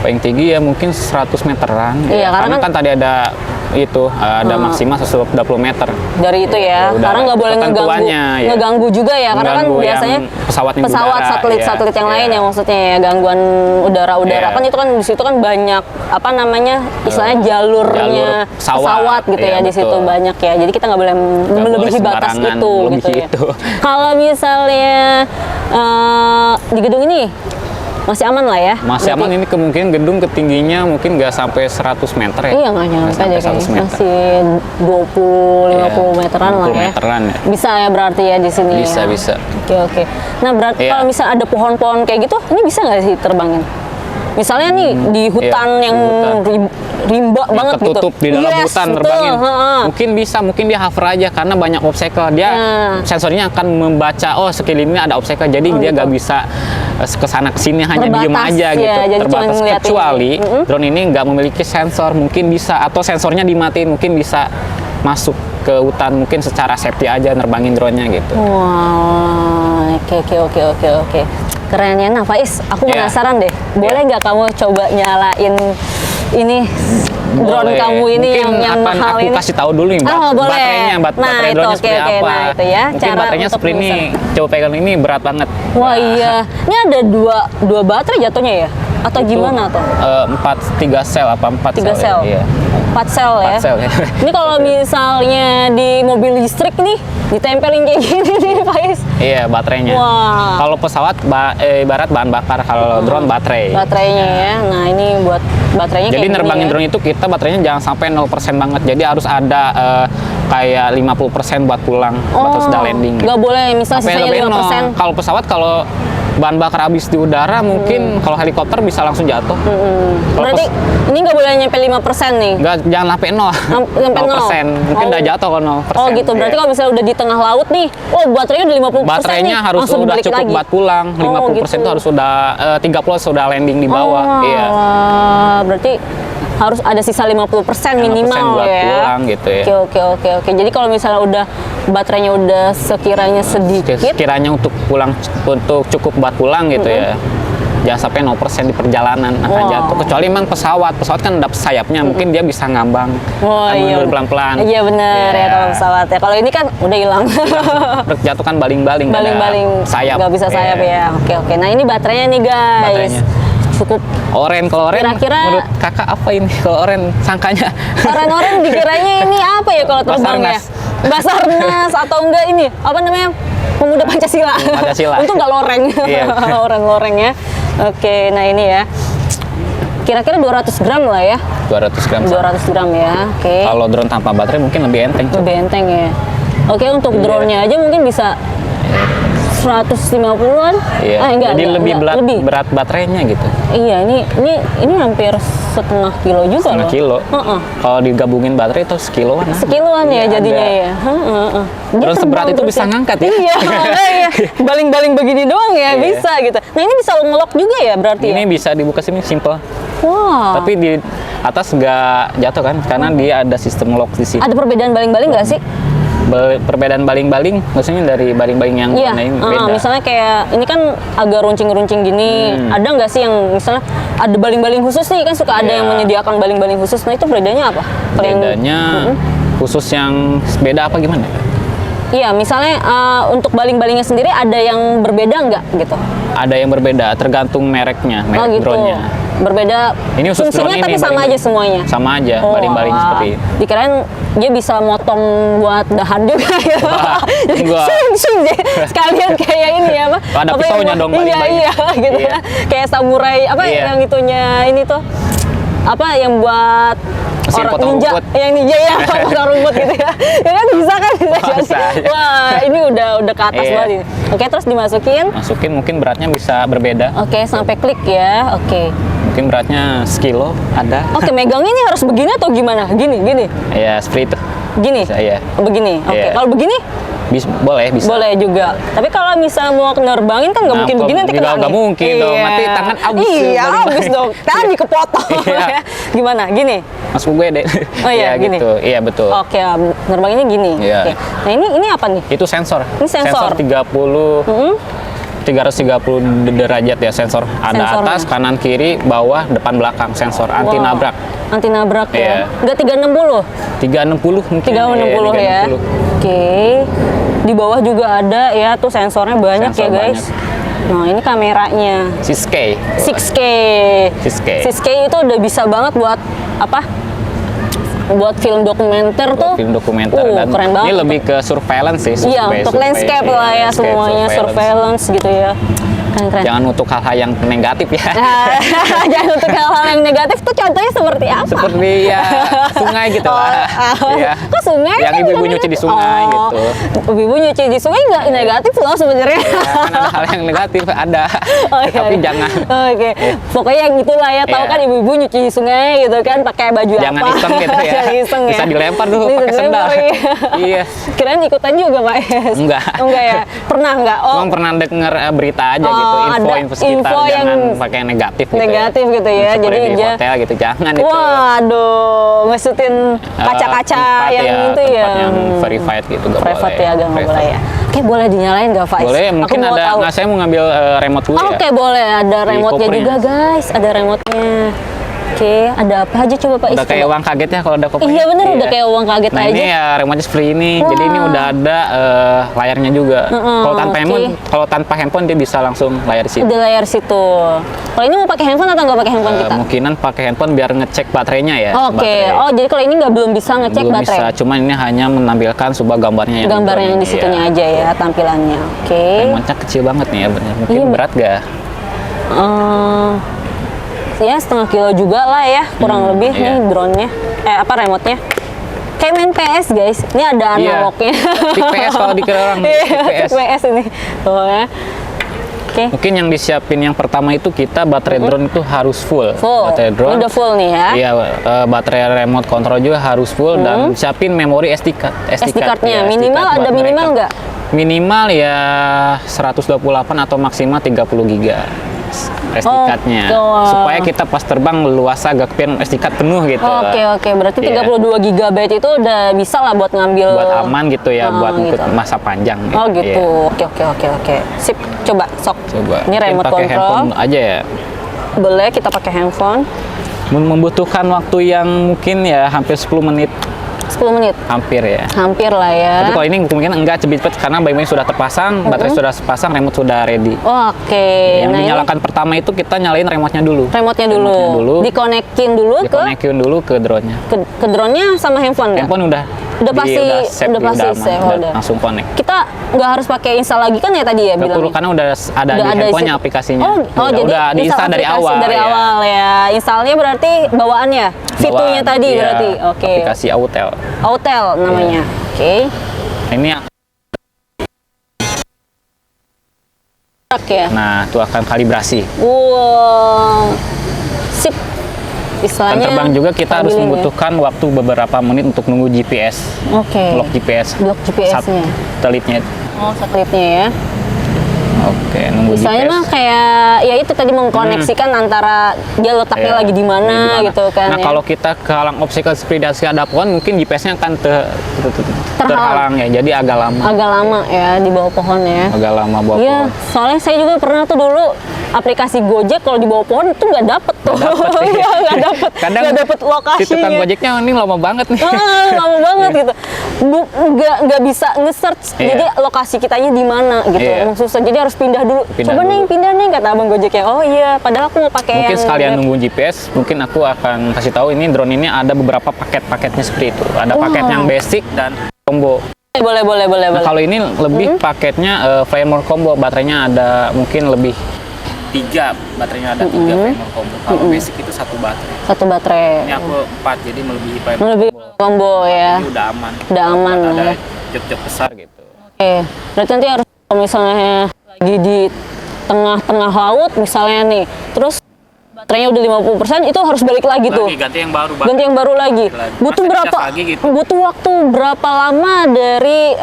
Speaker 2: Paling tinggi ya mungkin 100 meteran.
Speaker 1: Iya,
Speaker 2: karena kan tadi ada itu ada maksimal 120 meter.
Speaker 1: Dari itu ya,
Speaker 2: Udah,
Speaker 1: karena nggak boleh
Speaker 2: ketentuannya, ya.
Speaker 1: ngeganggu juga ya, karena kan
Speaker 2: Mengganggu
Speaker 1: biasanya
Speaker 2: yang pesawat yang udara,
Speaker 1: satelit yang lain ya, maksudnya ya gangguan udara kan itu kan di situ kan banyak apa namanya istilahnya jalurnya pesawat gitu ya, di situ banyak ya, jadi kita nggak boleh melebihi batas itu gitu ya. Kalau misalnya di gedung ini masih aman lah ya?
Speaker 2: Masih aman, ini kemungkinan gedung ketingginya mungkin nggak sampai 100 meter ya.
Speaker 1: Iya, nggak nyampe deh kayaknya. Masih 20-50 meteran lah ya.
Speaker 2: Meteran ya.
Speaker 1: Bisa ya berarti ya di sini
Speaker 2: Bisa,
Speaker 1: ya?
Speaker 2: bisa.
Speaker 1: Oke. Nah berarti kalau misal ada pohon-pohon kayak gitu, ini bisa nggak sih terbangin? Misalnya nih di hutan yang rimba banget gitu.
Speaker 2: Ketutup di dalam hutan terbangin. Mungkin bisa, mungkin dia hover aja karena banyak obstacle. Dia sensornya akan membaca sekelilingnya ada obstacle, jadi dia nggak bisa kesana kesini, hanya diem aja gitu, terbatas. Kecuali drone ini nggak memiliki sensor, mungkin bisa, atau sensornya dimatiin, mungkin bisa masuk ke hutan, mungkin secara safety aja nerbangin drone-nya gitu.
Speaker 1: Wah, oke. Keren ya. Nah, Faiz, aku penasaran deh. Boleh nggak kamu coba nyalain ini drone kamu ini yang mahal ini?
Speaker 2: Aku kasih tahu dulu nih baterainya, baterai drone-nya seperti apa.
Speaker 1: Nah, itu ya.
Speaker 2: Mungkin baterainya seperti ini. Coba pegang, ini berat banget.
Speaker 1: Wah iya. Ini ada dua baterai jatuhnya ya? Atau gimana tuh?
Speaker 2: 3 sel apa 4
Speaker 1: 3 sel?
Speaker 2: Iya.
Speaker 1: 4 sel ya?
Speaker 2: 4 sel ya.
Speaker 1: Ini kalau misalnya di mobil listrik nih, ditempelin kayak gini nih, Faiz.
Speaker 2: Iya, baterainya.
Speaker 1: Wah.
Speaker 2: Kalau pesawat ibarat bahan bakar, kalau drone baterai.
Speaker 1: Baterainya ya. Nah, ini buat baterainya
Speaker 2: jadi
Speaker 1: kayak
Speaker 2: nerbangin
Speaker 1: gini
Speaker 2: drone itu kita baterainya jangan sampai 0% banget. Jadi harus ada kayak 50% buat pulang, buat sudah landing.
Speaker 1: Nggak boleh misalnya sisanya 5%.
Speaker 2: Kalau pesawat, kalau bahan bakar habis di udara, mungkin kalau helikopter bisa langsung jatuh.
Speaker 1: Berarti ini nggak boleh nyampe 5% nih?
Speaker 2: Nggak, jangan sampai 0.
Speaker 1: Sampai
Speaker 2: 0%. Mungkin udah jatuh kalau 0%.
Speaker 1: Oh gitu, berarti kalau misalnya udah di tengah laut nih, baterainya udah 50%
Speaker 2: baterainya
Speaker 1: nih,
Speaker 2: harus udah cukup
Speaker 1: lagi.
Speaker 2: buat pulang. 50% itu harus sudah 30 sudah landing di bawah. Iya.
Speaker 1: Berarti harus ada sisa 50% minimal
Speaker 2: buat
Speaker 1: ya.
Speaker 2: pulang gitu ya.
Speaker 1: Oke. Jadi kalau misalnya udah baterainya udah sekiranya sedikit,
Speaker 2: untuk pulang, untuk cukup buat pulang gitu ya. Jangan sampai 0% di perjalanan akan jatuh. Kecuali memang pesawat kan ada sayapnya, mungkin dia bisa ngambang. Mundur pelan-pelan.
Speaker 1: Iya benar ya kalau pesawat ya. Kalau ini kan udah hilang.
Speaker 2: Jatuh kan baling-baling. Sayap.
Speaker 1: Nggak bisa sayap ya. Oke. Nah ini baterainya nih guys. Cukup
Speaker 2: oren. Kalau oren menurut kakak apa ini? Kalau oren sangkanya
Speaker 1: oren dikiranya ini apa ya kalau terbang ya? Basarnas atau enggak ini apa namanya, pemuda Pancasila. Untung nggak loreng. Loreng ya. Oke, nah ini ya kira-kira 200 gram lah ya. 200 gram ya. Oke.
Speaker 2: Kalau drone tanpa baterai mungkin lebih enteng.
Speaker 1: Lebih enteng ya. Oke, untuk drone-nya aja mungkin bisa 150-an.
Speaker 2: Iya. Jadi lebih berat baterainya gitu.
Speaker 1: Iya, ini hampir setengah kilo juga.
Speaker 2: Setengah kilo. Kalau digabungin baterai itu sekiloan.
Speaker 1: Sekiloan ya jadinya ya.
Speaker 2: Drone seberat itu bisa ngangkat ya.
Speaker 1: Iya. Baling-baling begini doang ya bisa gitu. Nah ini bisa ngelok juga ya berarti.
Speaker 2: Ini bisa dibuka sini simple.
Speaker 1: Wow.
Speaker 2: Tapi di atas nggak jatuh kan? Karena dia ada sistem lock di sini.
Speaker 1: Ada perbedaan baling-baling nggak sih?
Speaker 2: Perbedaan baling-baling maksudnya dari baling-baling yang lain beda.
Speaker 1: Misalnya kayak ini kan agak runcing-runcing gini, ada nggak sih yang misalnya ada baling-baling khusus nih, kan suka ada yang menyediakan baling-baling khusus. Nah itu bedanya apa?
Speaker 2: Bedanya khusus yang beda apa gimana?
Speaker 1: Iya, misalnya untuk baling-balingnya sendiri ada yang berbeda nggak gitu?
Speaker 2: Ada yang berbeda, tergantung mereknya, merek drone-nya.
Speaker 1: Berbeda ini fungsinya tapi sama aja semuanya?
Speaker 2: Sama aja, baling-baling seperti itu.
Speaker 1: Dikirain dia bisa motong buat dahan juga ya? Sekalian kayak ini ya, apa?
Speaker 2: Ada pisaunya dong baling-baling.
Speaker 1: Iya, gitu ya. Kayak samurai, yang itunya ini tuh, apa yang buat orang ninja, yang ninja ya, potong rumput gitu ya. Ya kan bisa kan? Bisa. Wah, ini udah ke atas banget. Oke, terus dimasukin.
Speaker 2: Masukin, mungkin beratnya bisa berbeda.
Speaker 1: Oke, sampai klik ya. Oke.
Speaker 2: mungkin beratnya sekilo ada.
Speaker 1: Oke, megangnya ini harus begini atau gimana? Gini.
Speaker 2: Ya seperti itu.
Speaker 1: Gini?
Speaker 2: Iya.
Speaker 1: Begini? Oke.
Speaker 2: Iya.
Speaker 1: Kalau begini?
Speaker 2: Boleh, bisa.
Speaker 1: Boleh juga. Tapi kalau misalnya mau nerbangin kan nggak mungkin begini nanti kena
Speaker 2: nggak mungkin dong. Mati tangan abis.
Speaker 1: Iya, abis dong. Tadi kepotong.
Speaker 2: Iya.
Speaker 1: Gimana? Gini?
Speaker 2: Masuk gue deh.
Speaker 1: Oh iya, gini.
Speaker 2: Gitu. Iya, betul.
Speaker 1: Oke, nerbanginnya gini.
Speaker 2: Iya.
Speaker 1: Oke. Nah, ini apa nih?
Speaker 2: Itu sensor.
Speaker 1: Ini sensor.
Speaker 2: 330 derajat ya sensor. Ada
Speaker 1: Sensornya.
Speaker 2: atas, kanan, kiri, bawah, depan, belakang. Sensor anti nabrak.
Speaker 1: Anti nabrak ya.
Speaker 2: Iya.
Speaker 1: Enggak 360.
Speaker 2: 360 mungkin.
Speaker 1: 360 ya.
Speaker 2: 360.
Speaker 1: Oke. Di bawah juga ada ya tuh sensornya banyak
Speaker 2: Sensor
Speaker 1: ya guys. Nah, ini kameranya.
Speaker 2: 6K.
Speaker 1: 6K.
Speaker 2: 6K.
Speaker 1: 6K itu udah bisa banget buat apa? Buat film dokumenter tuh.
Speaker 2: Film dokumenter dan
Speaker 1: keren banget.
Speaker 2: ini lebih ke surveillance sih.
Speaker 1: Iya, untuk landscape lah ya semuanya surveillance gitu ya. Keren.
Speaker 2: Jangan untuk hal-hal yang negatif ya.
Speaker 1: Jangan untuk hal-hal yang negatif tuh contohnya seperti apa?
Speaker 2: Seperti ya sungai gitu lah. Iya.
Speaker 1: Kok sungai?
Speaker 2: Yang
Speaker 1: kan
Speaker 2: ibu-ibu
Speaker 1: bener-bener-
Speaker 2: nyuci di sungai gitu.
Speaker 1: Ibu-ibu nyuci di sungai nggak negatif loh sebenarnya.
Speaker 2: Ya, kan ada hal yang negatif ada.
Speaker 1: Oh, iya.
Speaker 2: Tapi jangan.
Speaker 1: Oke. Pokoknya yang itulah ya, tahu
Speaker 2: Iya.
Speaker 1: kan ibu-ibu nyuci di sungai gitu kan pakai baju
Speaker 2: Jangan
Speaker 1: apa?
Speaker 2: iseng gitu ya.
Speaker 1: Jangan iseng ya.
Speaker 2: Bisa dilempar dulu
Speaker 1: Bisa
Speaker 2: pakai sendal.
Speaker 1: dilempar,
Speaker 2: Iya.
Speaker 1: Kirain ikutan juga Pak Es.
Speaker 2: Enggak.
Speaker 1: Enggak ya. Pernah enggak? Oh,
Speaker 2: Cuma pernah denger berita aja
Speaker 1: Oh,
Speaker 2: gitu,
Speaker 1: ada
Speaker 2: info sekitar
Speaker 1: info
Speaker 2: jangan
Speaker 1: yang
Speaker 2: pakai negatif gitu.
Speaker 1: negatif gitu ya.
Speaker 2: Seperti
Speaker 1: Jadi
Speaker 2: di hotel gitu jangan itu.
Speaker 1: Waduh, ngesutin kaca-kaca
Speaker 2: Tempat
Speaker 1: yang
Speaker 2: ya,
Speaker 1: itu ya.
Speaker 2: tempat yang verified gitu nggak
Speaker 1: Private
Speaker 2: boleh.
Speaker 1: ya, agak nggak boleh ya. Oke, boleh dinyalain nggak, Faiz?
Speaker 2: Boleh, mungkin
Speaker 1: Aku mau
Speaker 2: ada.
Speaker 1: tahu.
Speaker 2: Nah, saya mau ngambil remote dulu ya.
Speaker 1: Oke, boleh. Ada
Speaker 2: Di
Speaker 1: remote-nya
Speaker 2: kopernya.
Speaker 1: juga, guys. Ada remote-nya. Oke, ada apa aja coba Pak Is?
Speaker 2: Udah kayak uang kaget ya kalau ada kopernya.
Speaker 1: Iya bener, udah kayak uang kaget
Speaker 2: Nah
Speaker 1: aja.
Speaker 2: ini ya remote seperti ini,
Speaker 1: Wah.
Speaker 2: jadi ini udah ada layarnya juga. Kalau tanpa
Speaker 1: oke.
Speaker 2: kalau tanpa handphone dia bisa langsung layar di situ.
Speaker 1: Udah layar situ. Kalau ini mau pakai handphone atau nggak pakai handphone kita?
Speaker 2: Mungkinan pakai handphone biar ngecek baterainya ya.
Speaker 1: Oke.
Speaker 2: baterai.
Speaker 1: Oh, jadi kalau ini belum bisa ngecek
Speaker 2: Belum
Speaker 1: baterai.
Speaker 2: bisa, cuman ini hanya menampilkan sebuah gambarnya yang
Speaker 1: Gambar yang di
Speaker 2: drone.
Speaker 1: situnya
Speaker 2: Iya.
Speaker 1: aja ya tampilannya. Oke.
Speaker 2: Remote-nya kecil banget nih ya, bener. Mungkin
Speaker 1: Iya.
Speaker 2: berat gak?
Speaker 1: Ya setengah kilo juga lah ya, kurang lebih
Speaker 2: iya.
Speaker 1: nih drone-nya. Remote-nya. Kayak main PS guys. Ini ada
Speaker 2: Iya.
Speaker 1: analognya.
Speaker 2: Stick PS kalau dikira orang.
Speaker 1: Iya,
Speaker 2: Stick PS.
Speaker 1: stick PS ini. Tuh ya. Oke.
Speaker 2: Mungkin yang disiapin yang pertama itu kita baterai drone itu harus full.
Speaker 1: Full.
Speaker 2: Baterai
Speaker 1: Ini
Speaker 2: drone.
Speaker 1: udah full nih ya.
Speaker 2: Iya, baterai remote control juga harus full dan siapin memori SD card.
Speaker 1: SD card-nya
Speaker 2: ya,
Speaker 1: minimal
Speaker 2: card
Speaker 1: ada
Speaker 2: buat
Speaker 1: minimal
Speaker 2: mereka.
Speaker 1: nggak?
Speaker 2: Minimal ya 128 atau maksimal 30 giga SD
Speaker 1: Oh,
Speaker 2: card-nya.
Speaker 1: wah.
Speaker 2: Supaya kita pas terbang leluasa agak SD card penuh gitu.
Speaker 1: Oke. Berarti
Speaker 2: Iya.
Speaker 1: 32 GB itu udah bisa lah buat ngambil.
Speaker 2: Buat aman gitu ya, buat
Speaker 1: gitu.
Speaker 2: masa panjang.
Speaker 1: Oh gitu.
Speaker 2: Iya.
Speaker 1: Oke. Sip. Coba sok.
Speaker 2: Coba.
Speaker 1: Ini
Speaker 2: Mungkin
Speaker 1: remote
Speaker 2: pakai
Speaker 1: control.
Speaker 2: handphone aja ya.
Speaker 1: Boleh kita pakai handphone.
Speaker 2: Membutuhkan waktu yang mungkin ya hampir 10 menit.
Speaker 1: 10 menit.
Speaker 2: Hampir ya.
Speaker 1: Hampir lah ya.
Speaker 2: Tapi kalau ini mungkin enggak cepet karena baterainya sudah terpasang, baterai sudah terpasang, remote sudah ready.
Speaker 1: Oke.
Speaker 2: Yang
Speaker 1: Nah, ini
Speaker 2: dinyalakan pertama itu kita nyalain remote-nya dulu.
Speaker 1: remote-nya dulu.
Speaker 2: Remote-nya dulu.
Speaker 1: Dikonekin dulu
Speaker 2: Dikonekin dulu ke drone-nya.
Speaker 1: ke drone-nya sama handphone nggak?
Speaker 2: Handphone udah
Speaker 1: pasti
Speaker 2: save,
Speaker 1: udah pasti
Speaker 2: aman,
Speaker 1: save,
Speaker 2: udah
Speaker 1: udah.
Speaker 2: langsung connect.
Speaker 1: Kita nggak harus pakai install lagi kan ya tadi ya
Speaker 2: Nggak perlu
Speaker 1: bilangnya?
Speaker 2: karena udah ada
Speaker 1: Udah
Speaker 2: di
Speaker 1: ada
Speaker 2: handphonenya
Speaker 1: isi-
Speaker 2: aplikasinya.
Speaker 1: Oh, jadi
Speaker 2: udah diinstal dari
Speaker 1: aplikasi
Speaker 2: awal.
Speaker 1: dari
Speaker 2: ya.
Speaker 1: awal ya. Installnya berarti bawaannya, fitunya
Speaker 2: Bawaan,
Speaker 1: tadi
Speaker 2: iya,
Speaker 1: berarti. Oke.
Speaker 2: Aplikasi Autel.
Speaker 1: Autel namanya. Oke.
Speaker 2: Ini
Speaker 1: Ya.
Speaker 2: nah itu akan kalibrasi.
Speaker 1: Wow. Sip.
Speaker 2: Dan
Speaker 1: Istilahnya
Speaker 2: terbang juga kita harus
Speaker 1: stabilin ya.
Speaker 2: membutuhkan waktu beberapa menit untuk nunggu GPS.
Speaker 1: Oke.
Speaker 2: Blok GPS.
Speaker 1: Blok GPS-nya.
Speaker 2: Satelitnya.
Speaker 1: Oh, satelitnya ya.
Speaker 2: Oke, nunggu
Speaker 1: Misalnya
Speaker 2: GPS.
Speaker 1: mah kayak ya itu tadi mengkoneksikan antara dia letaknya
Speaker 2: Iya,
Speaker 1: lagi di mana
Speaker 2: di
Speaker 1: gitu kan.
Speaker 2: Nah,
Speaker 1: ya.
Speaker 2: kalau kita kehalang obstacle seperti ada pohon, mungkin GPS-nya akan terhalang ya. Jadi agak lama.
Speaker 1: Agak lama ya di bawah pohon ya.
Speaker 2: Agak lama bawa
Speaker 1: Iya,
Speaker 2: pohon.
Speaker 1: soalnya saya juga pernah tuh dulu aplikasi Gojek kalau di bawah pohon itu nggak dapet tuh. Iya, nggak dapet.
Speaker 2: Kadang
Speaker 1: Nggak dapet
Speaker 2: si tukang
Speaker 1: lokasinya.
Speaker 2: Gojeknya ini lama banget nih.
Speaker 1: Lama banget gitu. Nggak bisa nge-search.
Speaker 2: Iya.
Speaker 1: Jadi lokasi kitanya di mana gitu.
Speaker 2: Iya.
Speaker 1: Emang susah. Jadi harus pindah dulu.
Speaker 2: Pindah
Speaker 1: Coba
Speaker 2: dulu.
Speaker 1: pindah nih kata abang Gojeknya. Oh iya, padahal aku mau pakai
Speaker 2: Mungkin
Speaker 1: yang
Speaker 2: sekalian
Speaker 1: Grab.
Speaker 2: nunggu GPS, mungkin aku akan kasih tahu ini drone ini ada beberapa paket-paketnya seperti itu. Ada paket yang basic dan combo.
Speaker 1: Boleh.
Speaker 2: Nah, kalau ini lebih paketnya Flamor combo, baterainya ada mungkin lebih 3, baterainya ada 3 Flamor combo. Kalau basic itu 1 baterai.
Speaker 1: Satu baterai.
Speaker 2: Ini aku 4, jadi melebihi Flamor
Speaker 1: Lebih
Speaker 2: combo.
Speaker 1: combo ya.
Speaker 2: Ini udah aman.
Speaker 1: Udah aman
Speaker 2: Ada
Speaker 1: ya.
Speaker 2: jok-jok besar gitu.
Speaker 1: Oke, berarti nanti harus kalau misalnya lagi di tengah-tengah laut misalnya nih, terus baterainya udah 50%, itu harus balik lagi tuh.
Speaker 2: Ganti yang baru.
Speaker 1: Ganti yang baru lagi. Butuh berapa?
Speaker 2: Gitu.
Speaker 1: Butuh waktu berapa lama dari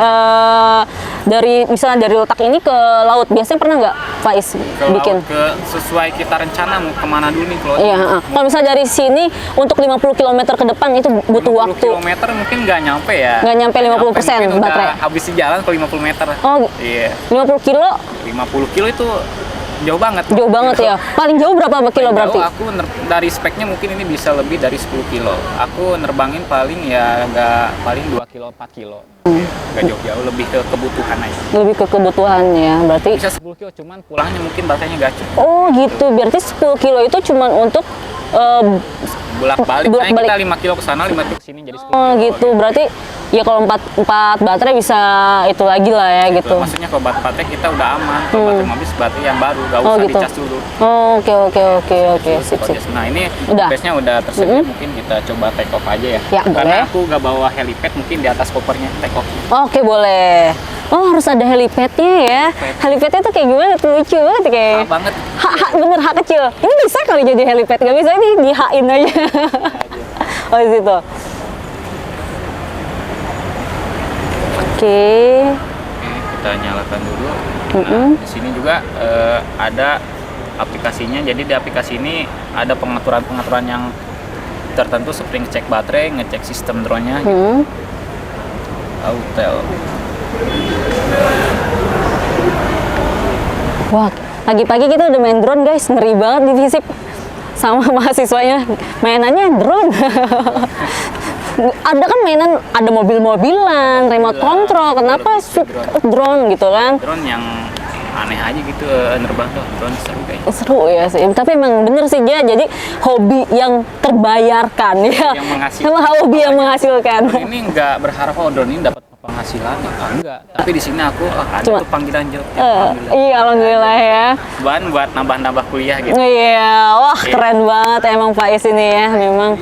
Speaker 1: misalnya dari letak ini ke laut? Biasanya pernah nggak Faiz bikin?
Speaker 2: Sesuai kita rencana mau kemana dulu nih kalau.
Speaker 1: Iya. Kalau misalnya dari sini untuk 50 km ke depan itu butuh waktu.
Speaker 2: 50 km mungkin nggak nyampe ya.
Speaker 1: Nggak nyampe 50% baterai.
Speaker 2: Habis di jalan kalau 50 meter.
Speaker 1: Oh,
Speaker 2: iya.
Speaker 1: 50 kilo?
Speaker 2: 50 kilo itu jauh banget.
Speaker 1: Jauh banget ya. Paling jauh berapa kilo berarti?
Speaker 2: Aku dari speknya mungkin ini bisa lebih dari 10 kilo. Aku nerbangin paling ya paling 2 kilo, 4 kilo. Nggak jauh-jauh, lebih ke kebutuhan aja.
Speaker 1: Lebih ke kebutuhan ya, berarti.
Speaker 2: Bisa 10 kilo, cuman pulangnya mungkin baterainya nggak cukup.
Speaker 1: Oh gitu, berarti 10 kilo itu cuman untuk
Speaker 2: bolak-balik. Kita 5 kilo ke sana, 5 kilo ke sini jadi 10 kilo.
Speaker 1: Oh gitu, berarti ya kalau 4 baterai bisa itu lagi lah ya gitu.
Speaker 2: Maksudnya kalau baterai kita udah aman, kalau baterai mobil baterai yang baru, nggak usah
Speaker 1: gitu.
Speaker 2: dicas dulu.
Speaker 1: Oh, oke, sip.
Speaker 2: Nah ini base-nya udah tersedia, mungkin kita coba take off aja ya. Karena aku nggak bawa helipad, mungkin di atas kopernya take off.
Speaker 1: Oke, boleh. Oh, harus ada helipadnya ya. Helipadnya tuh kayak gimana? Tuh lucu banget kayak.
Speaker 2: Banget.
Speaker 1: Bener hak kecil. Ini bisa kali jadi helipad, nggak bisa ini di hain aja. Oh di situ. Oke,
Speaker 2: kita nyalakan dulu. Di sini juga ada aplikasinya. Jadi di aplikasi ini ada pengaturan yang tertentu seperti ngecek baterai, ngecek sistem drone-nya. Autel.
Speaker 1: Wah, pagi-pagi kita udah main drone guys, ngeri banget di FISIP sama mahasiswanya, mainannya drone. Ada kan mainan, ada mobil-mobilan, remote control, kenapa drone gitu kan?
Speaker 2: Drone yang aneh aja gitu, nerbang tuh, drone seru kayaknya.
Speaker 1: Seru ya sih, tapi emang bener sih dia jadi hobi yang terbayarkan ya.
Speaker 2: Yang menghasilkan.
Speaker 1: Hobi yang menghasilkan.
Speaker 2: Drone ini nggak berharap drone ini dapat penghasilan, enggak. Tapi di sini aku ada tuh panggilan job.
Speaker 1: Iya, alhamdulillah ya.
Speaker 2: Bahan buat nambah-nambah kuliah gitu.
Speaker 1: Iya, wah keren banget emang Faiz ini ya, memang.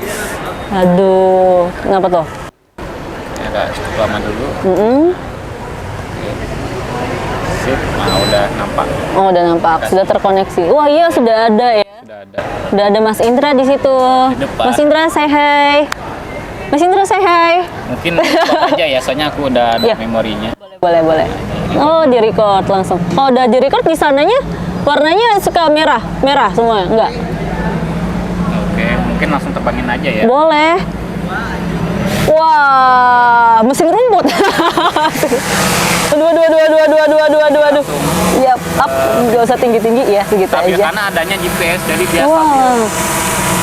Speaker 1: Aduh, kenapa tuh?
Speaker 2: Ya, agak cukup lama dulu. Sip, nah udah nampak.
Speaker 1: Oh, udah nampak, sudah terkoneksi. Wah iya, sudah ada ya. Sudah ada Mas Indra di situ. Mas Indra, say hi. Mas Indra, say hi.
Speaker 2: Mungkin stop aja ya, soalnya aku udah ada memorinya.
Speaker 1: Boleh. Oh, di record langsung. Oh, udah di record di sananya warnanya suka merah semua, enggak?
Speaker 2: Oke, mungkin langsung terbangin aja ya.
Speaker 1: Boleh. Wah, mesin rumput. Aduh. Ya, up, nggak usah tinggi-tinggi ya, segitu aja.
Speaker 2: Karena adanya GPS, jadi dia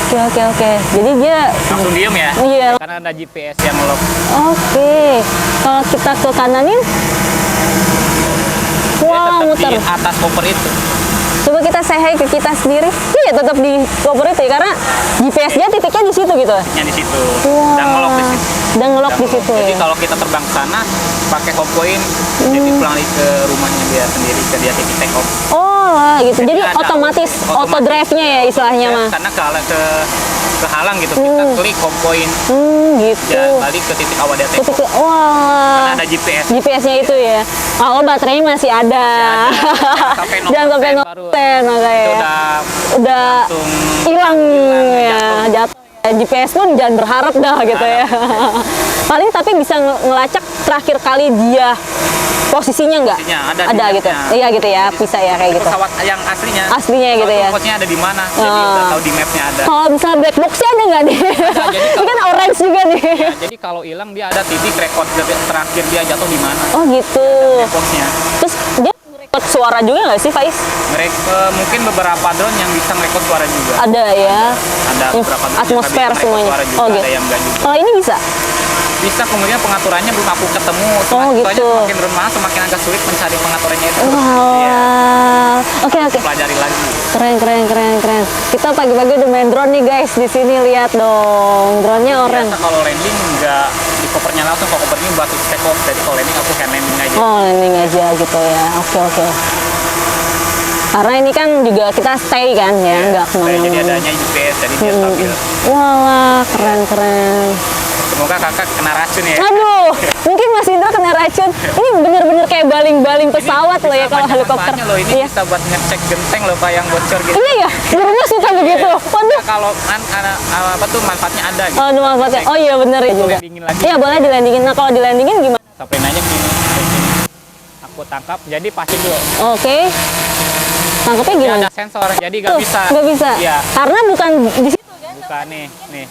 Speaker 1: Oke. Jadi dia
Speaker 2: langsung diem ya?
Speaker 1: Iya.
Speaker 2: Karena ada GPS yang ngelok.
Speaker 1: Oke. Kalau kita ke kananin, muter.
Speaker 2: Di atas koper itu.
Speaker 1: Coba kita say hi ke kita sendiri. Iya, tetap di koper itu ya, karena GPS-nya titiknya di situ gitu.
Speaker 2: Titiknya di situ.
Speaker 1: Wah.
Speaker 2: Dan ngelok di situ.
Speaker 1: Dan ngelok di situ
Speaker 2: Jadi
Speaker 1: ya.
Speaker 2: kalau kita terbang ke sana pakai home point, jadi pulang lagi ke rumahnya dia sendiri, ke dia titik take off.
Speaker 1: Oh lah gitu. Jadi otomatis auto drive-nya ya istilahnya mah.
Speaker 2: Karena kehalang gitu, kita klik home point.
Speaker 1: Gitu.
Speaker 2: Ya, balik ke titik awal dia take off.
Speaker 1: Wah.
Speaker 2: Karena ada GPS.
Speaker 1: GPS-nya itu ya. Oh, baterainya masih ada. Jangan sampai 0% makanya. Udah hilang ya, jatuh. GPS pun jangan berharap dah gitu ya. Paling tapi bisa ngelacak terakhir kali dia posisinya nggak? Ada gitu. Iya gitu ya, bisa ya kayak gitu.
Speaker 2: Pesawat yang aslinya.
Speaker 1: Aslinya gitu ya.
Speaker 2: Posnya ada di mana? Jadi udah tahu di mapnya ada.
Speaker 1: Kalau misalnya black box-nya ada nggak nih? Ini kan orange juga nih.
Speaker 2: Ya, jadi kalau hilang dia ada titik rekod terakhir dia jatuh di mana.
Speaker 1: Oh gitu.
Speaker 2: Boxnya.
Speaker 1: Terus dia ngerekod suara juga nggak sih, Faiz?
Speaker 2: Mungkin beberapa drone yang bisa ngerekod suara juga.
Speaker 1: Ada ya.
Speaker 2: Ada beberapa drone
Speaker 1: atmosfer
Speaker 2: yang bisa
Speaker 1: semuanya.
Speaker 2: Suara juga,
Speaker 1: Oh gitu.
Speaker 2: ada yang enggak juga.
Speaker 1: Kalau ini bisa?
Speaker 2: Bisa, kemudian pengaturannya belum aku ketemu.
Speaker 1: Gitu.
Speaker 2: Semakin drone mahal semakin agak sulit mencari pengaturannya itu.
Speaker 1: Oke.
Speaker 2: Pelajari lagi.
Speaker 1: Keren. Kita pagi-pagi udah main drone nih guys. Di sini lihat dong, drone-nya orange.
Speaker 2: Biasa kalau landing nggak di kopernya langsung, kalau kopernya buat take off. Jadi kalau landing aku hand landing aja.
Speaker 1: Oh, landing aja gitu ya. Oke. Karena ini kan juga kita stay kan ya, nggak kemana-mana.
Speaker 2: Jadi adanya GPS, jadi dia stabil.
Speaker 1: Wah, keren.
Speaker 2: Semoga kakak kena racun ya.
Speaker 1: Aduh, mungkin Mas Indra kena racun. Ini bener-bener kayak baling-baling pesawat loh ya kalau helikopter.
Speaker 2: Loh, ini
Speaker 1: Iya.
Speaker 2: bisa buat ngecek genteng loh Pak yang bocor gitu.
Speaker 1: Iya ya, gurunya suka begitu. Waduh.
Speaker 2: Nah, kalau apa tuh manfaatnya ada gitu.
Speaker 1: Oh, manfaatnya. Oh iya bener ya juga.
Speaker 2: Landingin lagi.
Speaker 1: Iya boleh dilandingin. Nah kalau dilandingin gimana?
Speaker 2: Sampai nanya gini. Aku tangkap, jadi pasti dulu.
Speaker 1: Oke. Tangkapnya
Speaker 2: Dia
Speaker 1: gimana?
Speaker 2: ada sensor, jadi nggak
Speaker 1: Tuh,
Speaker 2: bisa.
Speaker 1: nggak bisa.
Speaker 2: Iya.
Speaker 1: Karena bukan di situ kan?
Speaker 2: Bukan nih.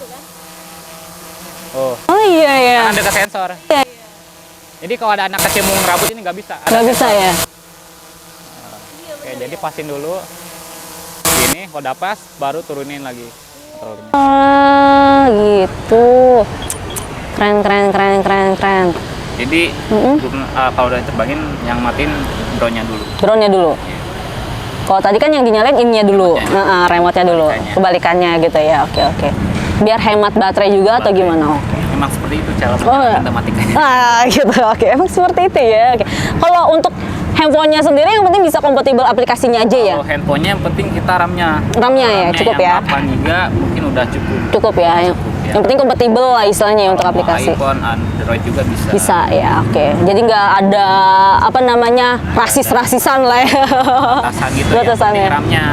Speaker 2: Oh,
Speaker 1: Oh iya ya.
Speaker 2: kan ada ke sensor.
Speaker 1: Iya.
Speaker 2: Jadi kalau ada anak kecil mau ngerabut ini nggak bisa. Ada
Speaker 1: Nggak bisa
Speaker 2: sensor.
Speaker 1: ya.
Speaker 2: Oke, jadi pasin dulu. Ini udah pas, baru turunin lagi. Kontrolnya.
Speaker 1: Ah gitu. Keren.
Speaker 2: Jadi kalau udah terbangin, yang matiin drone-nya dulu.
Speaker 1: Drone-nya dulu. Kalau tadi kan yang dinyalain ininya dulu, remote-nya dulu, kebalikannya gitu ya. Oke. Biar hemat baterai juga atau gimana? Oke.
Speaker 2: Memang seperti itu cara
Speaker 1: Oh,
Speaker 2: matematikanya.
Speaker 1: gitu. Oke, emang seperti itu ya. Oke. Kalau untuk handphonenya sendiri yang penting bisa kompatibel aplikasinya aja ya.
Speaker 2: Kalau handphonenya yang penting kita RAM-nya.
Speaker 1: RAM-nya ya, cukup ya.
Speaker 2: 8 GB mungkin udah cukup.
Speaker 1: Cukup ya. Yang penting kompatibel lah istilahnya untuk
Speaker 2: Kalau mau
Speaker 1: aplikasi.
Speaker 2: iPhone, Android juga bisa.
Speaker 1: Bisa ya, oke. Jadi nggak ada apa namanya rasis-rasisan lah ya.
Speaker 2: Batasan gitu ya.
Speaker 1: Batasan
Speaker 2: Penting
Speaker 1: ya.
Speaker 2: RAM-nya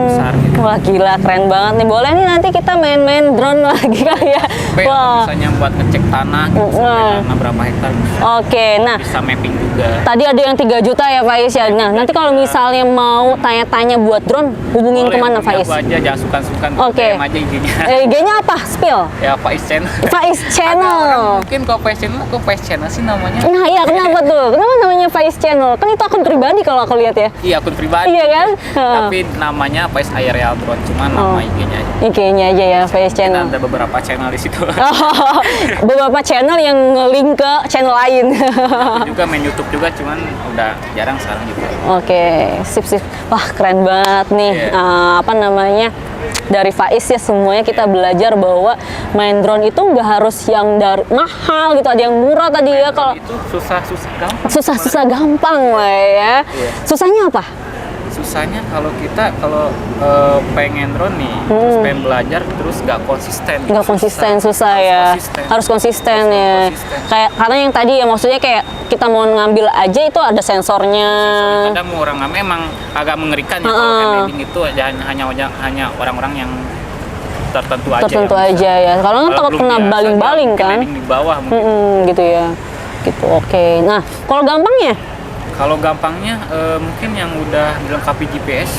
Speaker 2: besar gitu.
Speaker 1: Wah gila, keren banget nih. Boleh nih nanti kita main-main drone lagi kali ya.
Speaker 2: Sampai
Speaker 1: Wah.
Speaker 2: misalnya buat ngecek tanah gitu, sampai tanah berapa hektar bisa.
Speaker 1: Oke, nah
Speaker 2: Bisa mapping juga.
Speaker 1: tadi ada yang 3 juta ya Faiz ya. Nah nanti kalau misalnya mau tanya-tanya buat drone, hubungin
Speaker 2: Boleh,
Speaker 1: kemana
Speaker 2: hubungi
Speaker 1: Faiz?
Speaker 2: aku aja, jangan sukan-sukan.
Speaker 1: Oke.
Speaker 2: DM aja IG-nya.
Speaker 1: IG-nya apa? Spill.
Speaker 2: Ya Faiz Channel.
Speaker 1: Faiz
Speaker 2: Ada orang
Speaker 1: Channel.
Speaker 2: mungkin kalau Faiz Channel, kok Faiz Channel sih namanya?
Speaker 1: Nah iya kenapa tuh? Kenapa namanya Faiz Channel? Kan itu akun pribadi kalau aku lihat ya.
Speaker 2: Iya, akun pribadi.
Speaker 1: Iya kan?
Speaker 2: Tapi namanya Faiz Aerial Drone, cuma nama IG-nya aja.
Speaker 1: IG-nya aja ya Faiz Channel.
Speaker 2: Ada beberapa channel di situ.
Speaker 1: Beberapa channel yang nge-link ke channel lain.
Speaker 2: Aku juga main YouTube juga, cuman udah jarang sekarang juga.
Speaker 1: Oke, sip. Wah, keren banget nih.
Speaker 2: Iya.
Speaker 1: Apa namanya? Dari Faiz ya semuanya kita belajar bahwa main drone itu nggak harus yang dari mahal gitu, ada yang murah tadi ya. Kalau
Speaker 2: Itu susah-susah gampang.
Speaker 1: susah gampang lah ya.
Speaker 2: Iya.
Speaker 1: Susahnya apa?
Speaker 2: Susahnya kalau kita pengen drone nih, terus pengen belajar, terus nggak konsisten.
Speaker 1: Nggak konsisten, susah
Speaker 2: Harus
Speaker 1: ya.
Speaker 2: konsisten.
Speaker 1: Harus konsisten
Speaker 2: Harus
Speaker 1: ya.
Speaker 2: konsisten.
Speaker 1: Kayak karena yang tadi ya maksudnya kayak kita mau ngambil aja itu ada sensornya.
Speaker 2: Kadang orang memang agak mengerikan ya kalau hand landing itu hanya orang-orang yang tertentu aja.
Speaker 1: Tertentu
Speaker 2: yang bisa.
Speaker 1: aja ya. Kalau kan takut
Speaker 2: belum
Speaker 1: kena
Speaker 2: biasa,
Speaker 1: baling-baling
Speaker 2: mungkin
Speaker 1: kan.
Speaker 2: landing di bawah mungkin.
Speaker 1: Gitu ya. Gitu. Oke. Nah, kalau gampangnya?
Speaker 2: Kalau gampangnya mungkin yang udah dilengkapi GPS.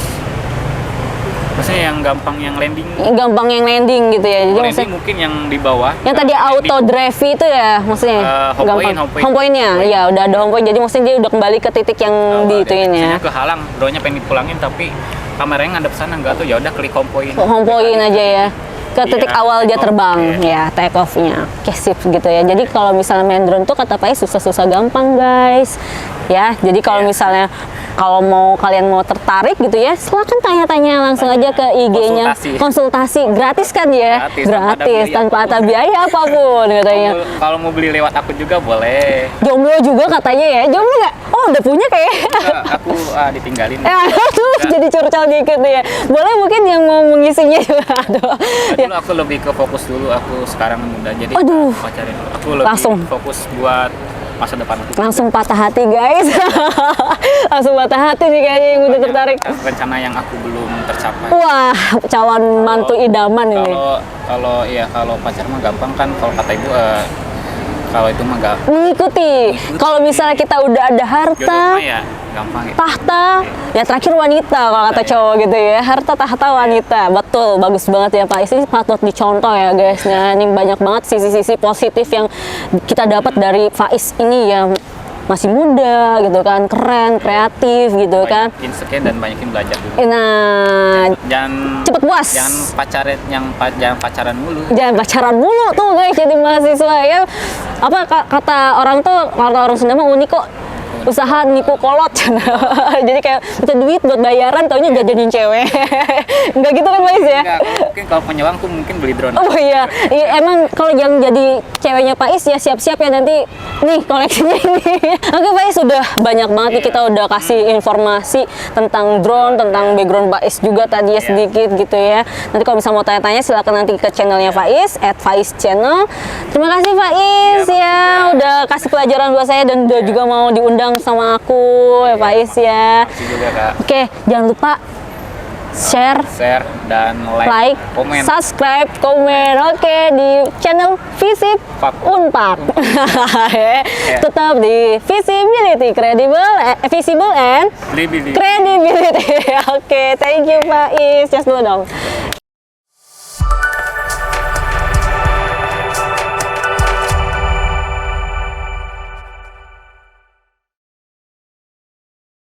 Speaker 2: Maksudnya yang gampang yang landing.
Speaker 1: Gampang yang landing gitu ya. Jadi
Speaker 2: Landing
Speaker 1: maksudnya
Speaker 2: mungkin yang di bawah.
Speaker 1: yang tadi auto drive itu ya maksudnya
Speaker 2: home point.
Speaker 1: home point-nya. Ya udah ada home point. Jadi maksudnya dia udah kembali ke titik yang diituin ya.
Speaker 2: Misalnya kehalang, drone-nya pengen dipulangin tapi kameranya ngadep sana enggak tuh, ya udah klik home point.
Speaker 1: Home point aja ya. Ke titik
Speaker 2: Iya,
Speaker 1: awal dia
Speaker 2: take off,
Speaker 1: terbang
Speaker 2: iya.
Speaker 1: ya, take off-nya. Oke, sip gitu ya. Jadi kalau misalnya main drone tuh kata Pak susah-susah gampang, guys. Ya, jadi kalau misalnya kalau kalian mau tertarik gitu ya, silakan tanya-tanya langsung aja ke IG-nya. Konsultasi gratis kan ya? Gratis tanpa ada biaya apapun katanya.
Speaker 2: Kalau mau beli lewat aku juga boleh.
Speaker 1: Jomblo juga katanya ya. Jomblo nggak? Oh, udah punya kayak.
Speaker 2: Aku ditinggalin.
Speaker 1: Aduh, jadi curcol dikit ya. Boleh mungkin yang mau mengisinya juga. Aduh.
Speaker 2: Dulu aku lebih ke fokus dulu, aku sekarang muda jadi
Speaker 1: Aduh.
Speaker 2: pacarin. Aku lebih
Speaker 1: Langsung.
Speaker 2: fokus buat masa depan aku.
Speaker 1: Langsung patah hati, guys. Langsung patah hati nih kayaknya yang udah tertarik.
Speaker 2: Rencana yang aku belum tercapai.
Speaker 1: Wah, calon mantu idaman ini.
Speaker 2: Kalau pacar mah gampang kan, kalau kata ibu kalau itu mah gak
Speaker 1: Mengikuti. Kalau misalnya kita udah ada harta,
Speaker 2: jodoh mah ya gampang ya.
Speaker 1: tahta, ya terakhir wanita kalau kata cowok gitu ya. Harta, tahta, wanita. Betul, bagus banget ya Pak. Ini patut dicontoh ya guys. Nah, ini banyak banget sisi-sisi positif yang kita dapat dari Faiz ini ya. Masih muda gitu kan, keren, kreatif gitu kan.
Speaker 2: Banyakin sekian dan banyakin belajar dulu.
Speaker 1: Nah,
Speaker 2: Jangan
Speaker 1: cepet puas.
Speaker 2: Jangan pacaran mulu.
Speaker 1: Jangan pacaran mulu tuh guys jadi mahasiswa ya. Apa kata orang tuh, kata orang Sunda mah unik kok. usaha nipu kolot. Jadi kayak minta duit buat bayaran, taunya jajanin cewek. Enggak gitu kan Faiz ya?
Speaker 2: Enggak, mungkin kalau punya uang tuh mungkin beli drone.
Speaker 1: Oh iya, emang kalau yang jadi ceweknya Faiz ya siap-siap ya nanti nih koleksinya ini. Oke Faiz, sudah banyak banget nih kita udah kasih informasi tentang drone, tentang background Faiz juga tadi ya sedikit gitu ya. Nanti kalau bisa mau tanya-tanya silakan nanti ke channelnya Faiz @FaizChannel. Terima kasih Faiz ya udah kasih pelajaran buat saya dan udah juga mau diundang sama aku ya Faiz ya.
Speaker 2: Makasih juga Kak.
Speaker 1: Oke, jangan lupa share
Speaker 2: dan
Speaker 1: like,
Speaker 2: komen.
Speaker 1: subscribe, komen, oke di channel Visip Unpad. Tetap di visibility, visible and credibility. Oke, thank you Faiz. Just dulu dong.